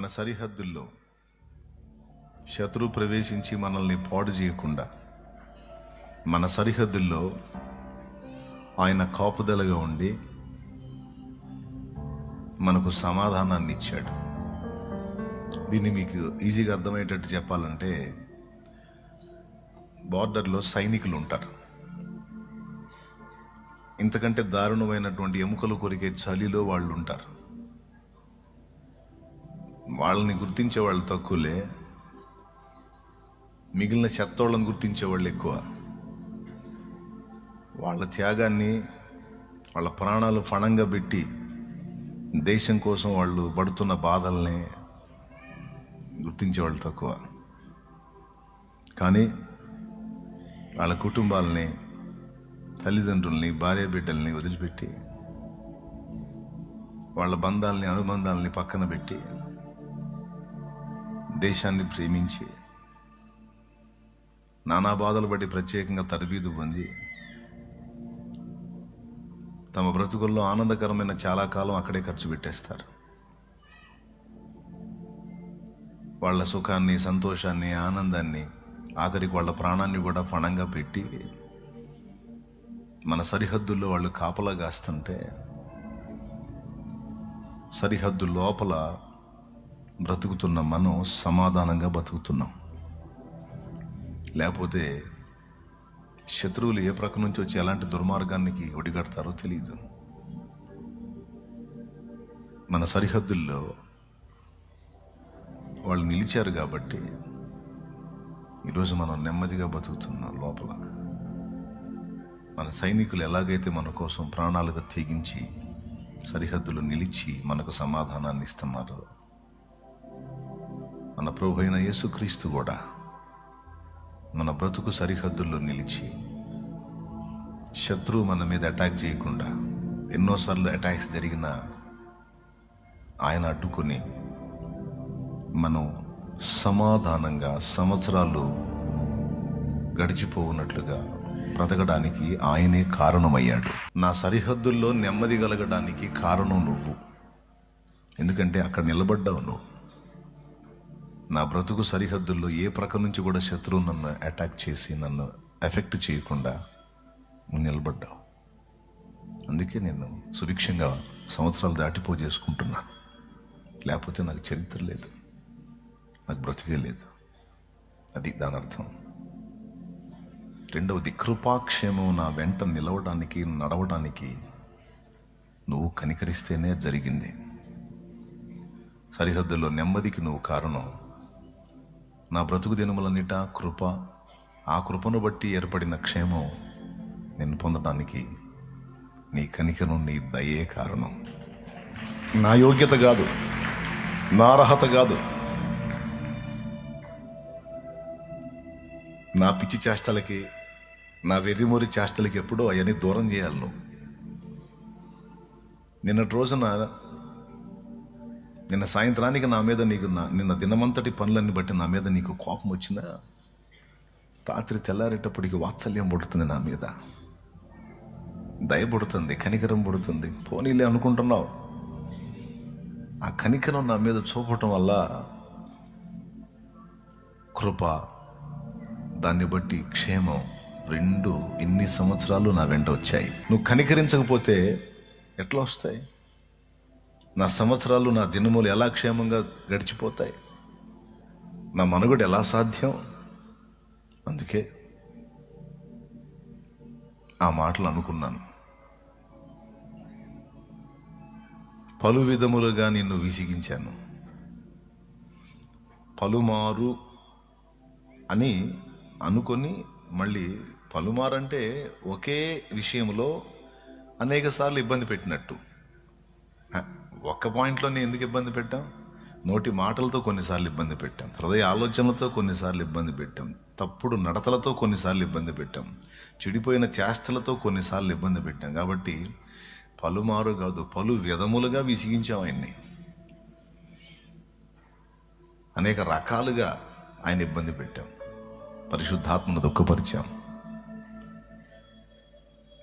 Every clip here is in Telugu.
మన సరిహద్దుల్లో శత్రువు ప్రవేశించి మనల్ని పాడు చేయకుండా మన సరిహద్దుల్లో ఆయన కాపుదలగా ఉండి మనకు సమాధానాన్ని ఇచ్చాడు. దీన్ని మీకు ఈజీగా అర్థమయ్యేటట్టు చెప్పాలంటే, బార్డర్లో సైనికులు ఉంటారు. ఇంతకంటే దారుణమైనటువంటి ఎముకలు కొరికే చలిలో వాళ్ళు ఉంటారు. వాళ్ళని గుర్తించే వాళ్ళు తక్కువలే, మిగిలిన చెత్తోళ్ళని గుర్తించే వాళ్ళు ఎక్కువ. వాళ్ళ త్యాగాన్ని, వాళ్ళ ప్రాణాలు ఫణంగా పెట్టి దేశం కోసం వాళ్ళు పడుతున్న బాధల్ని గుర్తించేవాళ్ళు తక్కువ. కానీ వాళ్ళ కుటుంబాలని, తల్లిదండ్రుల్ని, భార్య బిడ్డల్ని వదిలిపెట్టి, వాళ్ళ బంధాలని, అనుబంధాలని పక్కన పెట్టి దేశాన్ని ప్రేమించి నానా బాధలు బట్టి ప్రత్యేకంగా తరబీదు పొంది తమ బ్రతుకుల్లో ఆనందకరమైన చాలా కాలం అక్కడే ఖర్చు పెట్టేస్తారు. వాళ్ళ సుఖాన్ని, సంతోషాన్ని, ఆనందాన్ని, ఆఖరికి వాళ్ళ ప్రాణాన్ని కూడా ఫణంగా పెట్టి మన సరిహద్దుల్లో వాళ్ళు కాపలా కాస్తుంటే, సరిహద్దు లోపల బ్రతుకుతున్న మనం సమాధానంగా బతుకుతున్నాం. లేకపోతే శత్రువులు ఏ ప్రక్క నుంచి వచ్చి ఎలాంటి దుర్మార్గానికి ఒడిగడతారో తెలియదు. మన సరిహద్దుల్లో వాళ్ళు నిలిచారు కాబట్టి ఈరోజు మనం నెమ్మదిగా బతుకుతున్నాం. లోపల మన సైనికులు ఎలాగైతే మన కోసం ప్రాణాలుగా తెగించి సరిహద్దులు నిలిచి మనకు సమాధానాన్ని ఇస్తున్నారు, మన ప్రభు అయిన యేసుక్రీస్తు కూడా మన బ్రతుకు సరిహద్దుల్లో నిలిచి శత్రువు మన మీద అటాక్ చేయకుండా, ఎన్నోసార్లు అటాక్స్ జరిగినా ఆయన అడ్డుకొని మనం సమాధానంగా సంవత్సరాలు గడిచిపోవున్నట్లుగా బ్రతకడానికి ఆయనే కారణమయ్యాడు. నా సరిహద్దుల్లో నెమ్మది కలగడానికి కారణం నువ్వు. ఎందుకంటే అక్కడ నిలబడ్డావు నువ్వు. నా బ్రతుకు సరిహద్దుల్లో ఏ ప్రక్క నుంచి కూడా శత్రువు నన్ను అటాక్ చేసి నన్ను ఎఫెక్ట్ చేయకుండా నిలబడ్డావు. అందుకే నేను సుభిక్షంగా సంవత్సరాలు దాటిపోజేసుకుంటున్నాను. లేకపోతే నాకు చరిత్ర లేదు, నాకు బ్రతికే లేదు. అది దాని అర్థం. రెండవది, కృపాక్షేమం నా వెంట నిలవడానికి, నడవడానికి నువ్వు కనికరిస్తేనే జరిగింది. సరిహద్దుల్లో నెమ్మదికి నువ్వు కారణం. నా బ్రతుకు దినములన్నిటా కృప, ఆ కృపను బట్టి ఏర్పడిన క్షేమం నేను పొందడానికి నీ కనికరం, నీ దయే కారణం. నా యోగ్యత కాదు, నా అర్హత కాదు, నా పిచ్చి చేష్టలకి, నా వెర్రిమొరి చేష్టలకి ఎప్పుడో అవన్నీ దూరం చేయాలి నువ్వు. నిన్నటి రోజున, నిన్న సాయంత్రానికి నా మీద నీకు నిన్న దినమంతటి పనులన్నీ బట్టి నా మీద నీకు కోపం వచ్చినా, రాత్రి తెల్లారేటప్పటికి వాత్సల్యం పుడుతుంది, నా మీద దయ పుడుతుంది, కనికరం పుడుతుంది. పోనీలే అనుకుంటున్నావు. ఆ కనికరం నా మీద చూపటం వల్ల కృప, దాన్ని బట్టి క్షేమం, రెండు ఇన్ని సంవత్సరాలు నా వెంట వచ్చాయి. నువ్వు కనికరించకపోతే ఎట్లా వస్తాయి? నా సంవత్సరాలు, నా దినములు ఎలా క్షేమంగా గడిచిపోతాయి? నా మనుగడ ఎలా సాధ్యం? అందుకే ఆ మాటలు అనుకున్నాను. పలు విధములుగా నిన్ను విసిగించాను. పలుమారు అని అనుకొని, మళ్ళీ పలుమారంటే ఒకే విషయంలో అనేక సార్లు ఇబ్బంది పెట్టినట్టు. ఒక్క పాయింట్లోనే ఎందుకు ఇబ్బంది పెట్టాం? నోటి మాటలతో కొన్నిసార్లు ఇబ్బంది పెట్టాం, హృదయ ఆలోచనలతో కొన్నిసార్లు ఇబ్బంది పెట్టాం, తప్పుడు నడతలతో కొన్నిసార్లు ఇబ్బంది పెట్టాం, చెడిపోయిన చేష్టలతో కొన్నిసార్లు ఇబ్బంది పెట్టాం. కాబట్టి పలుమారు కాదు, పలు విధములుగా విసిగించాం ఆయన్ని. అనేక రకాలుగా ఆయన ఇబ్బంది పెట్టాం, పరిశుద్ధాత్మను దుఃఖపరిచాం.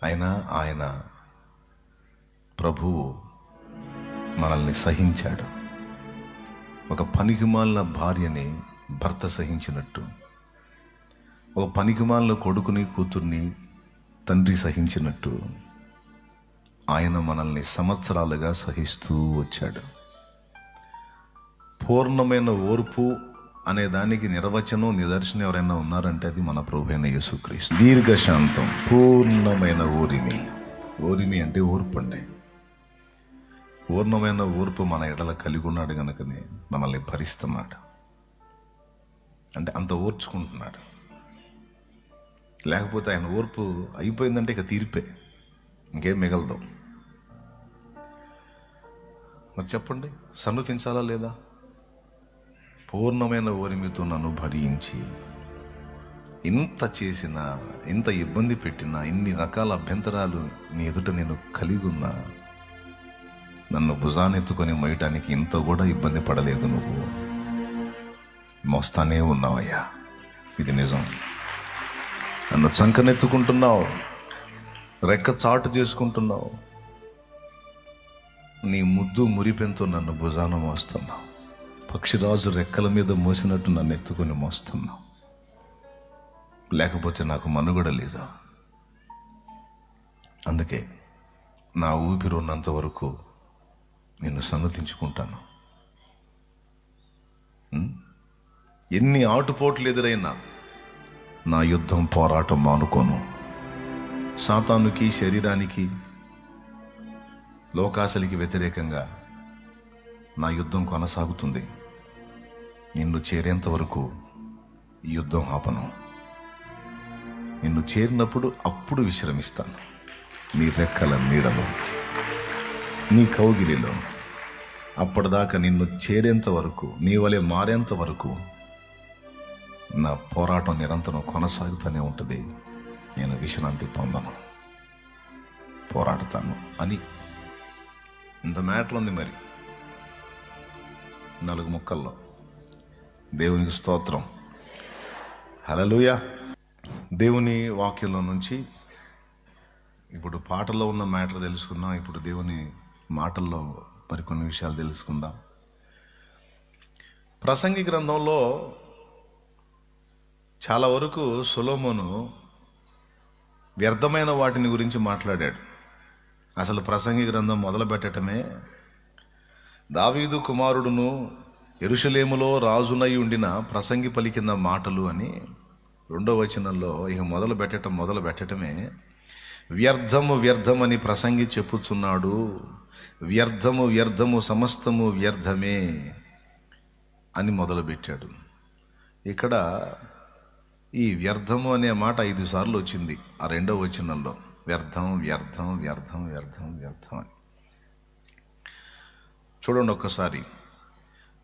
ఆయన ప్రభువు మనల్ని సహించాడు. ఒక పనికిమాలిన భార్యని భర్త సహించినట్టు, ఒక పనికిమాలిన కొడుకుని కూతుర్ని తండ్రి సహించినట్టు ఆయన మనల్ని సంవత్సరాలుగా సహిస్తూ వచ్చాడు. పూర్ణమైన ఓర్పు అనే దానికి నిర్వచనం, నిదర్శనం ఎవరైనా ఉన్నారంటే అది మన ప్రభువైన యేసుక్రీస్తు. దీర్ఘశాంతం, పూర్ణమైన ఓరిమి. ఓరిమి అంటే ఓర్పు అండి. పూర్ణమైన ఓర్పు మన ఎడల కలిగి ఉన్నాడు కనుకనే మనల్ని భరిస్తున్నాడు. అంటే అంత ఓర్చుకుంటున్నాడు. లేకపోతే ఆయన ఓర్పు అయిపోయిందంటే ఇక తీర్పే, ఇంకేం మిగలదు. మరి చెప్పండి, సన్నుతించాలా లేదా? పూర్ణమైన ఓరిమితో నన్ను భరించి, ఇంత చేసినా, ఇంత ఇబ్బంది పెట్టినా, ఇన్ని రకాల అభ్యంతరాలు నీ ఎదుట నేను కలిగి ఉన్నా, నన్ను భుజానెత్తుకొని మోయటానికి ఇంత కూడా ఇబ్బంది పడలేదు. నువ్వు మోస్తానే ఉన్నావయ్యా, ఇది నిజం. నన్ను చంకనెత్తుకుంటున్నావు, రెక్క చాటు చేసుకుంటున్నావు, నీ ముద్దు మురిపెంతో నన్ను భుజాన మోస్తున్నావు. పక్షిరాజు రెక్కల మీద మోసినట్టు నన్ను ఎత్తుకొని మోస్తున్నావు. లేకపోతే నాకు మనుగడ లేదు. అందుకే నా ఊపిరి ఉన్నంత వరకు నిన్ను సన్నతించుకుంటాను. ఎన్ని ఆటుపోట్లు ఎదురైనా నా యుద్ధం, పోరాటం మానుకోను. సాతానుకి, శరీరానికి, లోకాశలికి వ్యతిరేకంగా నా యుద్ధం కొనసాగుతుంది. నిన్ను చేరేంత వరకు ఈ యుద్ధం ఆపను. నిన్ను చేరినప్పుడు అప్పుడు విశ్రమిస్తాను. నీ రెక్కల నీడలో, నీ కౌగిలిలో. అప్పటిదాకా నిన్ను చేరేంత వరకు, నీ వలె మారేంత వరకు నా పోరాటం నిరంతరం కొనసాగుతూనే ఉంటుంది. నేను విశ్రాంతి పొందను, పోరాడతాను అని ఇంత మ్యాటర్ ఉంది. మరి 4 ముక్కల్లో దేవునికి స్తోత్రం, హల్లెలూయా. దేవుని వాక్యంలో నుంచి ఇప్పుడు పాటల్లో ఉన్న మ్యాటర్ తెలుసుకున్నాం. ఇప్పుడు దేవుని మాటల్లో మరికొన్ని విషయాలు తెలుసుకుందాం. ప్రసంగి గ్రంథంలో చాలా వరకు సొలొమోను వ్యర్థమైన వాటిని గురించి మాట్లాడాడు. అసలు ప్రసంగి గ్రంథం మొదలు పెట్టడమే దావీదు కుమారుడును యెరూషలేములో రాజునై ఉండిన ప్రసంగి పలికిన మాటలు అని 2వ వచనంలో ఇక మొదలు పెట్టడమే వ్యర్థము వ్యర్థమని ప్రసంగి చెప్పుచున్నాడు. వ్యర్థము వ్యర్థము, సమస్తము వ్యర్థమే అని మొదలుపెట్టాడు. ఇక్కడ ఈ వ్యర్థము అనే మాట 5 సార్లు వచ్చింది ఆ 2వ వచనంలో. వ్యర్థం వ్యర్థం వ్యర్థం వ్యర్థం వ్యర్థం అని చూడండి ఒక్కసారి.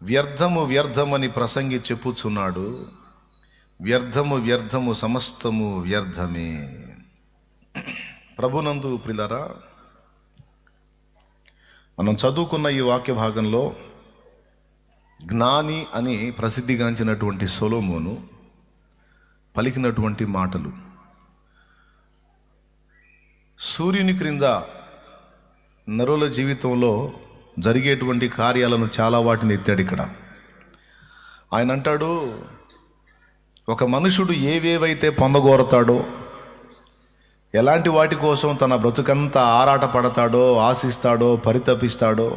వ్యర్థము వ్యర్థమని ప్రసంగి చెప్పుచున్నాడు. వ్యర్థము వ్యర్థము, సమస్తము వ్యర్థమే. ప్రభునందు ప్రియులారా, మనం చదువుకున్న ఈ వాక్య భాగంలో జ్ఞాని అని ప్రసిద్ధిగాంచినటువంటి సొలొమోను పలికినటువంటి మాటలు, సూర్యుని క్రింద నరుల జీవితంలో జరిగేటువంటి కార్యాలను చాలా వాటిని ఎత్తాడు ఇక్కడ. ఆయన అంటాడు, ఒక మనుషుడు ఏవేవైతే పొందగోరతాడో, ఎలాంటి వాటి కోసం తన బ్రతుకంతా ఆరాట పడతాడో, ఆశిస్తాడో, పరితపిస్తాడో,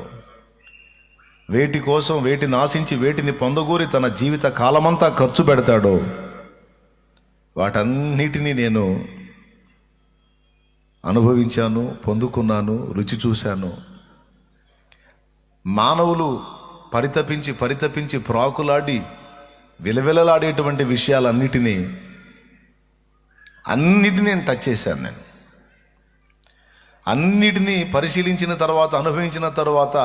వేటి కోసం వేటిని ఆశించి వేటిని పొందగోరి తన జీవిత కాలమంతా ఖర్చు పెడతాడో, వాటన్నిటినీ నేను అనుభవించాను, పొందుకున్నాను, రుచి చూశాను. మానవులు పరితపించి పరితపించి ప్రాకులాడి విలవిలలాడేటువంటి విషయాలన్నిటినీ నేను టచ్ చేశాను. నేను అన్నిటినీ పరిశీలించిన తర్వాత, అనుభవించిన తర్వాత,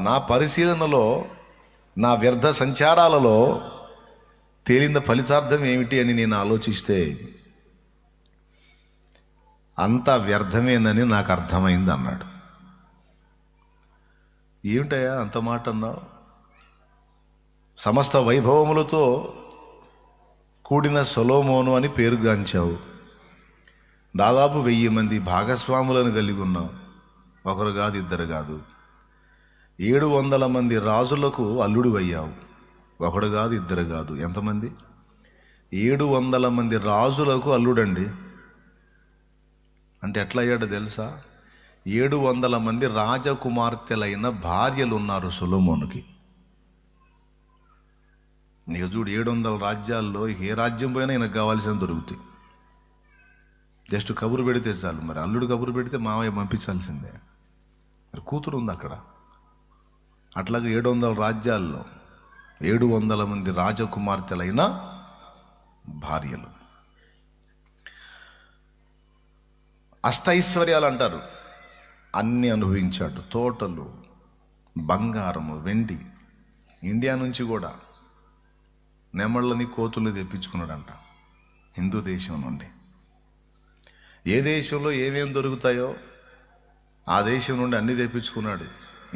నా పరిశీలనలో, నా వ్యర్థ సంచారాలలో తేలిన ఫలితార్థం ఏమిటి అని నేను ఆలోచిస్తే అంతా వ్యర్థమేనని నాకు అర్థమైంది అన్నాడు. ఏమిటయ్యా అంత మాట అన్నావు? సమస్త వైభవములతో కూడిన సొలొమోను అని పేరుగాంచావు. దాదాపు 1000 మంది భాగస్వాములను కలిగి ఉన్నావు. ఒకరు కాదు, ఇద్దరు కాదు, 700 మంది రాజులకు అల్లుడు అయ్యావు. ఒకడు కాదు, ఇద్దరు కాదు, ఎంతమంది? 700 మంది రాజులకు అల్లుడండి. అంటే ఎట్లా అయ్యాడో తెలుసా? 700 మంది రాజకుమార్తెలైన భార్యలు ఉన్నారు సొలొమోనుకి. నీకు చూడు, 700 రాజ్యాల్లో ఏ రాజ్యం పోయినా ఈయనకు కావాల్సిన దొరుకుతాయి. జస్ట్ కబురు పెడితే చాలు. మరి అల్లుడు కబురు పెడితే మామయ్య పంపించాల్సిందే. మరి కూతురు ఉంది అక్కడ. అట్లాగే 700 రాజ్యాల్లో 700 మంది రాజకుమార్తెలైన భార్యలు. అష్టైశ్వర్యాలు అంటారు. అన్నీ అనుభవించాడు. తోటలు, బంగారము, వెండి. ఇండియా నుంచి కూడా నెమళ్ళని, కోతుల్ని తెప్పించుకున్నాడంట హిందూ దేశం నుండి. ఏ దేశంలో ఏమేమి దొరుకుతాయో ఆ దేశం నుండి అన్నీ తెప్పించుకున్నాడు.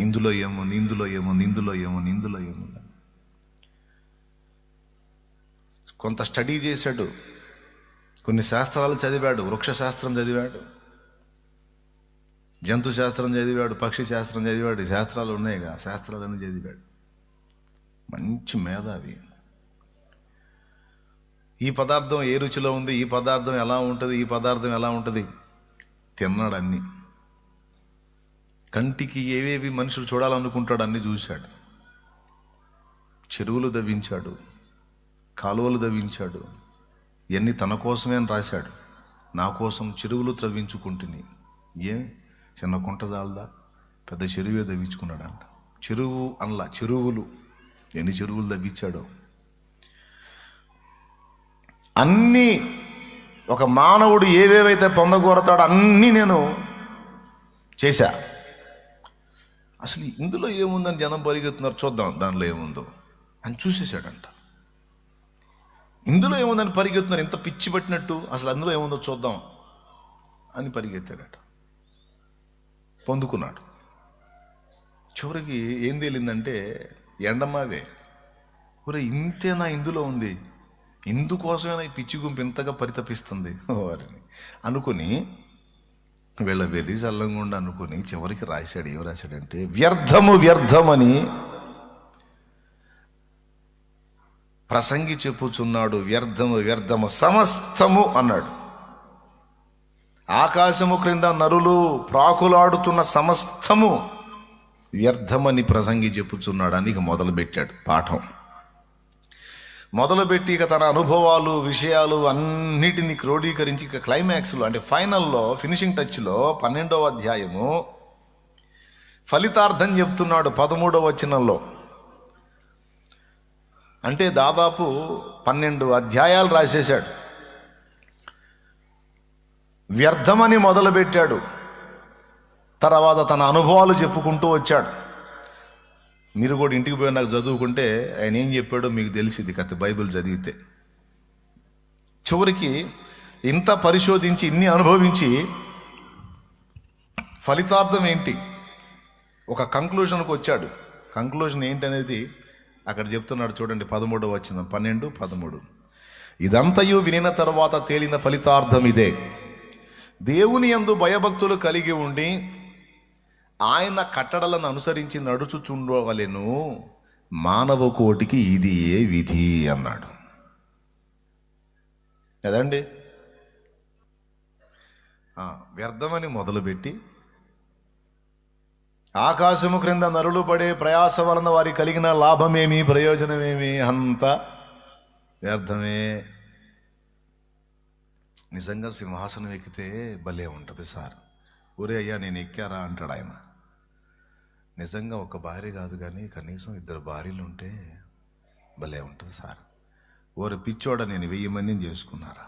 ఇందులో ఏముంది, ఇందులో ఏముంది, ఇందులో ఏముంది, ఇందులో ఏముంది. కొంత స్టడీ చేశాడు, కొన్ని శాస్త్రాలు చదివాడు. వృక్ష శాస్త్రం చదివాడు, జంతు శాస్త్రం చదివాడు, పక్షి శాస్త్రం చదివాడు. శాస్త్రాలు ఉన్నాయిగా, శాస్త్రాలన్నీ చదివాడు. మంచి మేధావి. ఈ పదార్థం ఏ రుచిలో ఉంది, ఈ పదార్థం ఎలా ఉంటుంది, ఈ పదార్థం ఎలా ఉంటుంది తిన్నాడు అన్నీ. కంటికి ఏవేవి మనుషులు చూడాలనుకుంటాడు అన్నీ చూశాడు. చెరువులు దవ్వించాడు, కాలువలు దవ్వించాడు. ఇవన్నీ తన కోసమే అని రాశాడు. నా కోసం చెరువులు త్రవ్వించుకుంటుని. ఏం చిన్న కుంట జాలదా, పెద్ద చెరువే దవ్వించుకున్నాడంట. చెరువు అనలా, చెరువులు. ఎన్ని చెరువులు దవ్వించాడో. అన్నీ ఒక మానవుడు ఏవేవైతే పొందగోరతాడో అన్నీ నేను చేశా. అసలు ఇందులో ఏముందని జనం పరిగెత్తున్నారు, చూద్దాం దానిలో ఏముందో అని చూసేసాడంట. ఇందులో ఏముందని పరిగెత్తున్నారు, ఇంత పిచ్చి పట్టినట్టు. అసలు అందులో ఏముందో చూద్దాం అని పరిగెత్తాడట. పొందుకున్నాడు. చివరికి ఏం తేలిందంటే ఎండమావే. ఒరే ఇంతేనా ఇందులో ఉంది, ఇందుకోసమేనా ఈ పిచ్చి గుంపు ఇంతగా పరితపిస్తుంది వారిని అనుకుని, వీళ్ళ వెర్రి చల్లంగుండా అనుకుని చివరికి రాశాడు. ఏం రాశాడంటే, వ్యర్థము వ్యర్థమని ప్రసంగి చెప్పుచున్నాడు, వ్యర్థము వ్యర్థము సమస్తము అన్నాడు. ఆకాశము క్రింద నరులు ప్రాకులాడుతున్న సమస్తము వ్యర్థమని ప్రసంగి చెప్పుచున్నాడు అని ఇక మొదలుపెట్టాడు పాఠం. మొదలుపెట్టి ఇక తన అనుభవాలు, విషయాలు అన్నిటినీ క్రోడీకరించి ఇక క్లైమాక్స్లో, అంటే ఫైనల్లో, ఫినిషింగ్ టచ్లో 12వ అధ్యాయము ఫలితార్థం చెప్తున్నాడు 13వ వచనంలో. అంటే దాదాపు 12 అధ్యాయాలు రాసేశాడు. వ్యర్థమని మొదలుపెట్టాడు, తర్వాత తన అనుభవాలు చెప్పుకుంటూ వచ్చాడు. మీరు కూడా ఇంటికి పోయి నాకు చదువుకుంటే ఆయన ఏం చెప్పాడో మీకు తెలిసింది కథ, బైబిల్ చదివితే. చివరికి ఇంత పరిశోధించి, ఇన్ని అనుభవించి ఫలితార్థం ఏంటి, ఒక కంక్లూషన్కి వచ్చాడు. కంక్లూషన్ ఏంటనేది అక్కడ చెప్తున్నాడు చూడండి. 13వ వచనం, 12, 13. ఇదంతయు వినిన తర్వాత తేలిన ఫలితార్థం ఇదే: దేవుని యందు భయభక్తులు కలిగి ఉండి ఆయన కట్టడలను అనుసరించి నడుచుచుండవలెను, మానవ కోటికి ఇది ఏ విధి అన్నాడు. కదండి. వ్యర్థమని మొదలుపెట్టి ఆకాశము క్రింద నరులు పడే ప్రయాస వలన వారికి కలిగిన లాభమేమి, ప్రయోజనమేమి, అంతా వ్యర్థమే. నిజంగా సింహాసనం ఎక్కితే భలే ఉంటుంది సార్. ఒరే అయ్యా నేను ఎక్కారా అంటాడు ఆయన. నిజంగా ఒక భార్య కాదు కానీ కనీసం 2 భార్యలు ఉంటే భలే ఉంటుంది సార్. ఓరి పిచ్చోడ, నేను 1000 మందిని చేసుకున్నారా.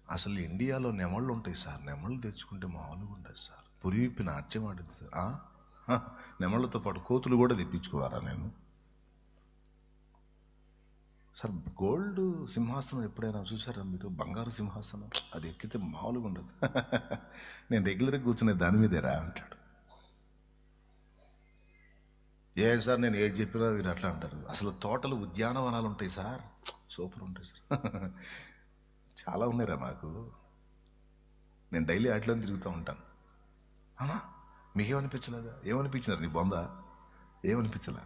అసలు ఇండియాలో నెమళ్ళు ఉంటాయి సార్, నెమళ్ళు తెచ్చుకుంటే మామూలుగా ఉంటుంది సార్. పురివిప్పి నాట్యం ఆడింది సార్. నెమళ్ళతో పాటు కోతులు కూడా తెప్పించుకున్నారా నేను సార్. గోల్డ్ సింహాసనం ఎప్పుడైనా చూసారా మీరు? బంగారు సింహాసనం, అది ఎక్కితే మామూలుగా ఉండదు. నేను రెగ్యులర్గా కూర్చునే దాని మీదేరా అంటాడు. ఏం సార్ నేను ఏది చెప్పినా మీరు అట్లా అంటారు. అసలు తోటలు, ఉద్యానవనాలు ఉంటాయి సార్, సూపర్ ఉంటాయి సార్. చాలా ఉన్నాయిరా నాకు, నేను డైలీ వాటిలో తిరుగుతూ ఉంటాను. అవునా, మీకేమనిపించలేదా? ఏమనిపించినారు నీ బొంద? ఏమనిపించలే.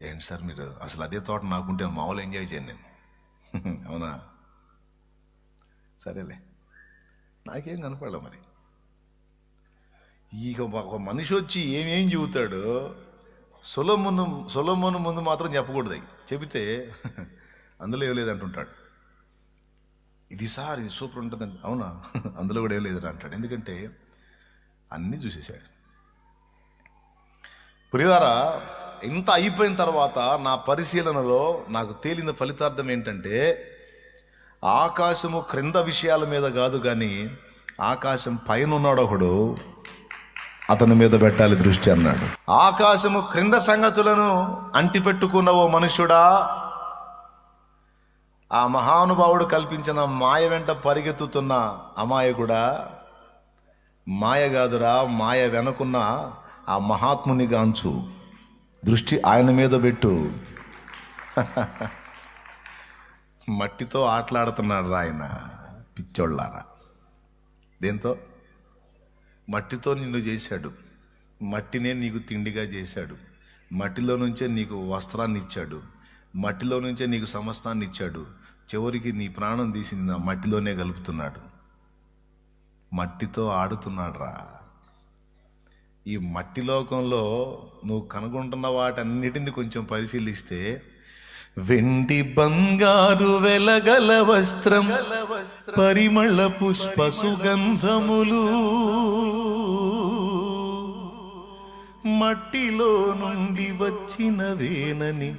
ఏంటి సార్ మీరు అసలు అదే తోట నాకుంటే మామూలు ఎంజాయ్ చేయను నేను. అవునా, సరేలే, నాకేం కనపడలే. మరి ఇక ఒక మనిషి వచ్చి ఏమేం చెబుతాడు, సొలొమోను ముందు మాత్రం చెప్పకూడదు. చెబితే అందులో ఏం లేదంటుంటాడు. ఇది సార్ ఇది సూపర్ ఉంటుందండి. అవునా, అందులో కూడా ఏం లేదని అంటాడు. ఎందుకంటే అన్నీ చూసేశాడు. ప్రియులారా, ఇంత అయిపోయిన తర్వాత నా పరిశీలనలో నాకు తేలిన ఫలితార్థం ఏంటంటే, ఆకాశము క్రింద విషయాల మీద కాదు కానీ ఆకాశం పైన ఉన్నాడు ఒకడు, అతని మీద పెట్టాలి దృష్టి అన్నాడు. ఆకాశము క్రింద సంగతులను అంటిపెట్టుకున్న ఓ మనుష్యుడా, ఆ మహానుభావుడు కల్పించిన మాయ వెంట పరిగెత్తుతున్న అమాయకుడా, మాయ కాదురా, మాయ వెనుకున్న ఆ మహాత్ముని గాంచు, దృష్టి ఆయన మీద పెట్టు. మట్టితో ఆటలాడుతున్నాడు ఆయన, పిచ్చోళ్ళారా. దేంతో? మట్టితో నిన్ను చేశాడు, మట్టినే నీకు తిండిగా చేశాడు, మట్టిలో నుంచే నీకు వస్త్రాన్ని ఇచ్చాడు, మట్టిలో నుంచే నీకు సమస్తాన్ని ఇచ్చాడు. చివరికి నీ ప్రాణం తీసి నా మట్టిలోనే కలుపుతున్నాడు. మట్టితో ఆడుతున్నాడు రా. ఈ మట్టి లోకంలో నువ్వు కనుగొంటున్న వాటన్నిటిని కొంచెం పరిశీలిస్తే, వెండి బంగారు వెలగల వస్త్రం, పరిమళ పుష్ప సుగంధములు, మట్టిలో నుండి వచ్చినవేనని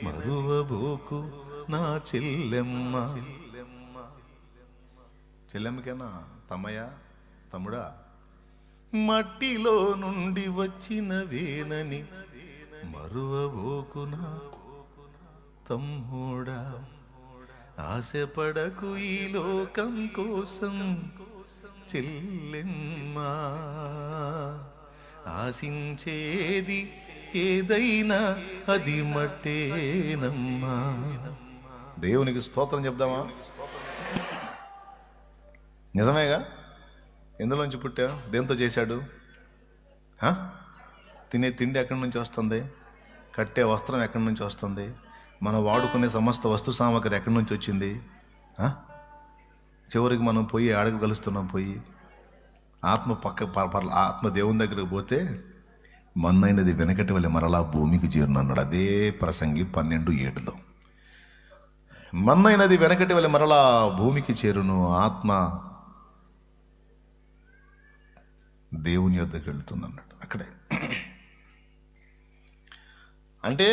మరువబోకు నా చెల్లెమ్మ. చెల్లెమ్మకేనా తమ్మయ్య, తమ్ముడా? మట్టిలో నుండి వచ్చినవేనని మరువబోకు నా తమ్ముడా. ఆశపడకు ఈ లోకం కోసం చెల్లెమ్మా, ఆశించేది ఏదైనా అది మట్టేనమ్మా. దేవునికి స్తోత్రం చెప్దామా? నిజమేగా. ఎందులోంచి పుట్టా? దేంతో చేశాడు? తినే తిండి ఎక్కడి నుంచి వస్తుంది? కట్టే వస్త్రం ఎక్కడి నుంచి వస్తుంది? మనం వాడుకునే సమస్త వస్తు సామగ్రి ఎక్కడి నుంచి వచ్చింది? చివరికి మనం పోయి ఆడకు కలుస్తున్నాం. పోయి ఆత్మ దేవుని దగ్గరకు పోతే, మన్నైనది వెనకటి వల్ల మరలా భూమికి చేరును అన్నాడు. అదే ప్రసంగి 12:7లో. మన్నైనది వెనకటి వల్ల మరలా భూమికి చేరును, ఆత్మ దేవుని యొద్దకు వెళ్తుంది అన్నాడు. అక్కడే అంటే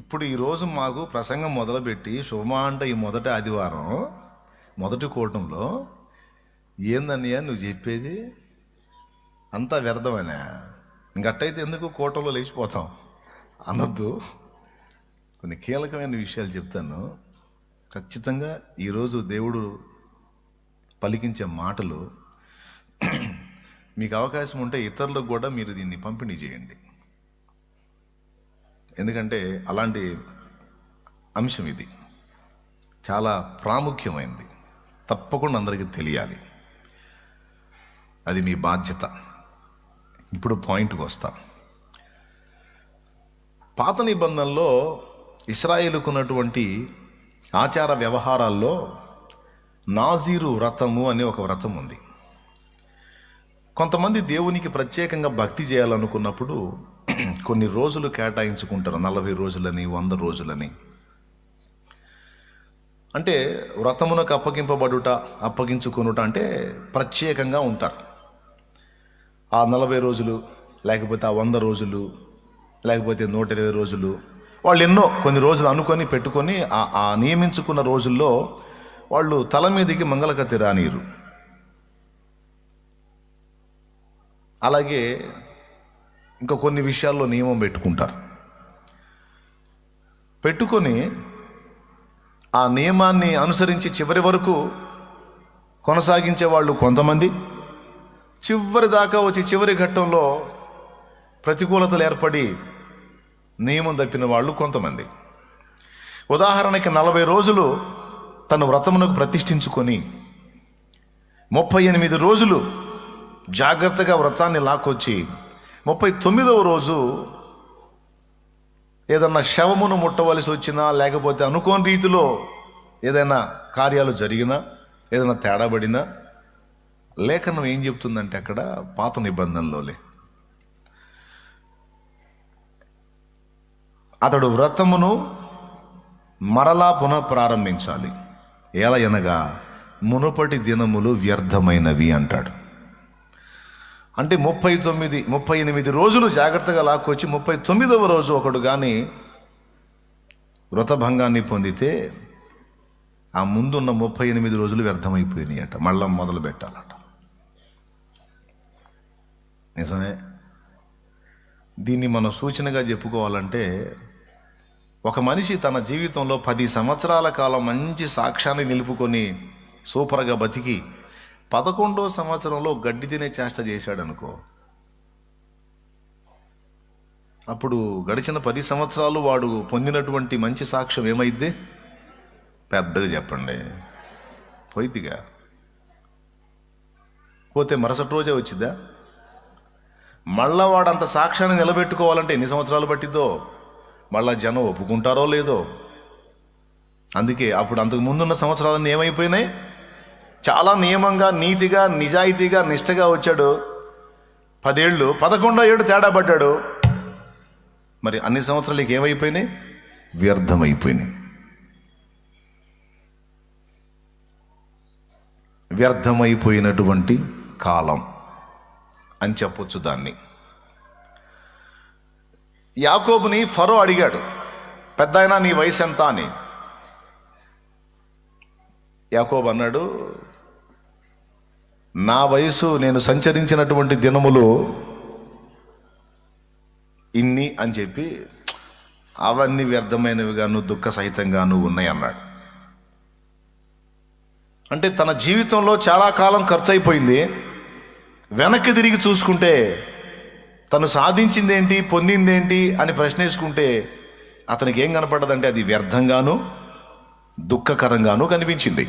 ఇప్పుడు ఈరోజు మాకు ప్రసంగం మొదలుపెట్టి శుభమా అంటే ఈ మొదటి ఆదివారం మొదటి కూటంలో ఏందన్నయ్యా నువ్వు చెప్పేది అంతా వ్యర్థమనే, ఇంకట్టయితే ఎందుకు కూటంలో లేచిపోతాం అనొద్దు. కొన్ని కీలకమైన విషయాలు చెప్తాను. ఖచ్చితంగా ఈరోజు దేవుడు పలికించే మాటలు మీకు అవకాశం ఉంటే ఇతరులకు కూడా మీరు దీన్ని పంపిణీ చేయండి. ఎందుకంటే అలాంటి అంశం ఇది చాలా ప్రాముఖ్యమైనది, తప్పకుండా అందరికీ తెలియాలి. అది మీ బాధ్యత. ఇప్పుడు పాయింట్కి వస్తా. పాత నిబంధనలో ఇశ్రాయేలుకు ఉన్నటువంటి ఆచార వ్యవహారాల్లో నాజీరు వ్రతము అనే ఒక వ్రతం ఉంది. కొంతమంది దేవునికి ప్రత్యేకంగా భక్తి చేయాలనుకున్నప్పుడు కొన్ని రోజులు కేటాయించుకుంటారు. 40 రోజులని, 100 రోజులని. అంటే వ్రతమునకు అప్పగించుకొనుట అంటే ప్రత్యేకంగా ఉంటారు. ఆ 40 రోజులు, లేకపోతే ఆ 100 రోజులు, లేకపోతే 120 రోజులు, వాళ్ళు ఎన్నో కొన్ని రోజులు అనుకొని పెట్టుకొని ఆ నియమించుకున్న రోజుల్లో వాళ్ళు తల మీదకి మంగళకత్తి రానీరు. అలాగే ఇంకా కొన్ని విషయాల్లో నియమం పెట్టుకొని ఆ నియమాన్ని అనుసరించి చివరి వరకు కొనసాగించే వాళ్ళు కొంతమంది, చివరి దాకా వచ్చి చివరి ఘట్టంలో ప్రతికూలతలు ఏర్పడి నియమం తప్పిన వాళ్ళు కొంతమంది. ఉదాహరణకి 40 రోజులు తన వ్రతమునకు ప్రతిష్ఠించుకొని 38 రోజులు జాగ్రత్తగా వ్రతాన్ని లాక్కొచ్చి 39వ రోజు ఏదన్నా శవమును ముట్టవలసి వచ్చినా, లేకపోతే అనుకోని రీతిలో ఏదైనా కార్యాలు జరిగినా, ఏదైనా తేడా పడినా, లేఖనం ఏం చెప్తుందంటే అక్కడ పాత నిబంధనలోలే అతడు వ్రతమును మరలా పునఃప్రారంభించాలి. ఎలా అనగా మునుపటి దినములు వ్యర్థమైనవి అంటాడు. అంటే 38 రోజులు జాగ్రత్తగా లాక్కొచ్చి 39వ రోజు ఒకడు కానీ వ్రతభంగాన్ని పొందితే ఆ ముందున్న 38 రోజులు వ్యర్థమైపోయినాయి అట. మళ్ళా మొదలు పెట్టాలట. నిజమే. దీన్ని మనం సూచనగా చెప్పుకోవాలంటే, ఒక మనిషి తన జీవితంలో 10 సంవత్సరాల కాలం మంచి సాక్ష్యాన్ని నిలుపుకొని సూపర్గా బతికి 11వ సంవత్సరంలో గడ్డి తినే చేష్ట చేశాడు అనుకో, అప్పుడు గడిచిన 10 సంవత్సరాలు వాడు పొందినటువంటి మంచి సాక్ష్యం ఏమైద్ది? పెద్దగా చెప్పండి, పోయిద్దిగా. పోతే మరుసటి రోజే వచ్చిద్దా? మళ్ళా వాడు అంత సాక్ష్యాన్ని నిలబెట్టుకోవాలంటే ఎన్ని సంవత్సరాలు పట్టిద్దో, మళ్ళా జనం ఒప్పుకుంటారో లేదో. అందుకే అప్పుడు అంతకు ముందున్న సంవత్సరాలన్నీ ఏమైపోయినాయి? చాలా నియమంగా, నీతిగా, నిజాయితీగా, నిష్టగా వచ్చాడు. 10 ఏళ్ళు, 11వ ఏడు తేడా పడ్డాడు. మరి అన్ని సంవత్సరాలకి ఏమైపోయినాయి? వ్యర్థమైపోయినాయి. వ్యర్థమైపోయినటువంటి కాలం అని చెప్పొచ్చు దాన్ని. యాకోబుని ఫరో అడిగాడు, పెద్దాయనా నీ వయసు ఎంత అని. యాకోబు అన్నాడు, నా వయసు, నేను సంచరించినటువంటి దినములు ఇన్ని అని చెప్పి, అవన్నీ వ్యర్థమైనవిగాను దుఃఖ సహితంగాను ఉన్నాయి అన్నాడు. అంటే తన జీవితంలో చాలా కాలం ఖర్చు అయిపోయింది. వెనక్కి తిరిగి చూసుకుంటే తను సాధించిందేంటి, పొందిందేంటి అని ప్రశ్నించుకుంటే అతనికి ఏం కనపడ్డదంటే అది వ్యర్థంగాను దుఃఖకరంగాను కనిపించింది.